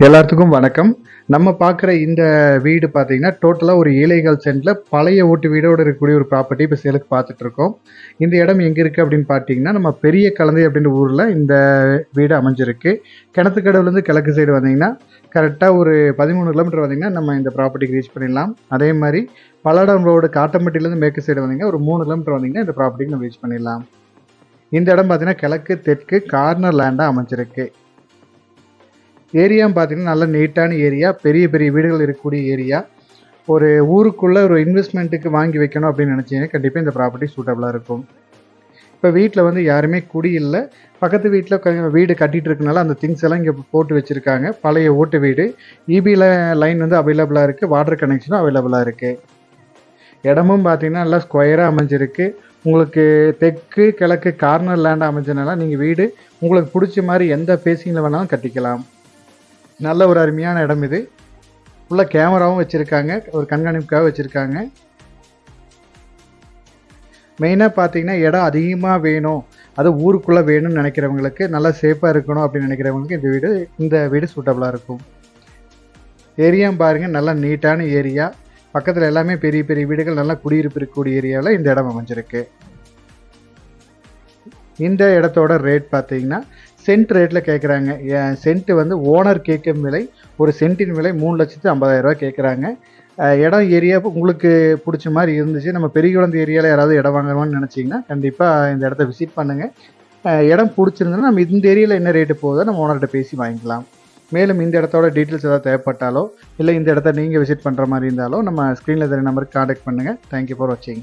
எல்லாத்துக்கும் வணக்கம். நம்ம பார்க்குற இந்த வீடு பார்த்தீங்கன்னா, டோட்டலா ஒரு ஏலேகால் சென்ட்ல பழைய ஓட்டு வீடோட இருக்கக்கூடிய ஒரு ப்ராப்பர்ட்டி இப்ப சேலுக்கு பார்த்துட்ருக்கோம். இந்த இடம் எங்க இருக்கு அப்படின்னு பார்த்தீங்கன்னா, நம்ம பெரிய கலந்தை அப்படின்ற ஊர்ல இந்த வீடு அமைஞ்சிருக்கு. கிணத்துக்கடவுலேருந்து கிழக்கு சைடு வந்தீங்கன்னா, கரெக்ட்டா ஒரு 13 கிலோமீட்டர் வந்தீங்கன்னா, நம்ம இந்த ப்ராப்பர்ட்டிக்கு ரீச் பண்ணிடலாம். அதே மாரி பல்லடம் ரோடு காட்டம்பட்டியிலேருந்து மேற்கு சைடு வந்தீங்கன்னா, ஒரு 3 கிலோமீட்டர் வந்தீங்கன்னா, இந்த ப்ராப்பர்ட்டிக்கு நம்ம ரீச் பண்ணிடலாம். இந்த இடம் பார்த்தீங்கன்னா, கிழக்கு, தெற்கு கார்னர் லேண்டா அமைஞ்சிருக்கு. ஏரியான்னு பார்த்தீங்கன்னா, நல்ல நீட்டான ஏரியா. பெரிய பெரிய வீடுகள் இருக்கக்கூடிய ஏரியா. ஒரு ஊருக்குள்ள ஒரு இன்வெஸ்ட்மெண்ட்டுக்கு வாங்கி வைக்கணும் அப்படின்னு நினச்சீங்கன்னா, கண்டிப்பா இந்த ப்ராப்பர்ட்டி சூட்டபிளா இருக்கும். இப்ப வீட்ல வந்து யாருமே குடி இல்ல. பக்கத்து வீட்ல வீடு கட்டிட்டு இருக்கனால அந்த திங்ஸ் எல்லாம் இங்க போட்டு வச்சிருக்காங்க. பழைய ஓட்டு வீடு. ஈபில லைன் வந்து அவைலபிளா இருக்கு. வாட்டர் கனெக்ஷனும் அவைலபிளா இருக்கு. இடமும் பார்த்தீங்கன்னா, நல்லா ஸ்கொயரா அமைஞ்சிருக்கு. உங்களுக்கு தெற்கு, கிழக்கு கார்னர் லேண்ட் அமைஞ்சனால நீங்க வீடு உங்களுக்கு புடிச்ச மாரி எந்த ஃபேஸிங்ல வேணாலும் கட்டிக்கலாம். நல்ல ஒரு அருமையான இடம் இது. உள்ள கேமராவும் வச்சிருக்காங்க. ஒரு கண்காணிப்புக்காக வச்சிருக்காங்க. மெயினா பார்த்தீங்கன்னா, இடம் அதிகமா வேணும். அது ஊருக்குள்ள வேணும்னு நினைக்கிறவங்களுக்கு, நல்லா சேஃபா இருக்கணும் அப்படின்னு நினைக்கிறவங்களுக்கு இந்த வீடு சூட்டபிளா இருக்கும். ஏரியாவும் பாருங்க, நல்லா நீட்டான ஏரியா. பக்கத்துல எல்லாமே பெரிய பெரிய வீடுகள், நல்லா குடியிருப்பு இருக்கக்கூடிய ஏரியால இந்த இடம் அமைஞ்சிருக்கு. இந்த இடத்தோட ரேட் பார்த்தீங்கன்னா, சென்ட் ரேட்ல கேட்குறாங்க. சென்ட் வந்து ஓனர் கேட்கும் விலை, ஒரு சென்ட்டின் விலை ரூ. 3,50,000 கேட்குறாங்க. இடம் ஏரியா உங்களுக்கு புடிச்ச மாரி இருந்துச்சு. நம்ம பெரியகுளம் ஏரியால யாராவது இடம் வாங்கணும்னு நினைச்சீங்கன்னா, கண்டிப்பா இந்த இடத்த விசிட் பண்ணுங்க. இடம் புடிச்சிருந்ததுன்னா, நம்ம இந்த ஏரியால என்ன ரேட் போகுதோ நம்ம ஓனர்ட்ட பேசி வாங்கிக்கலாம். மேலும் இந்த இடத்தோட டீட்டெயில்ஸ் ஏதாவது தேவைப்பட்டாலோ, இல்ல இந்த இடத்த நீங்க விசிட் பண்ற மாரி இருந்தாலோ, நம்ம ஸ்க்ரீன்ல தெரிய நம்பருக்கு கான்டாக்ட் பண்ணுங்க. தேங்க் யூ ஃபார் வாட்சிங்.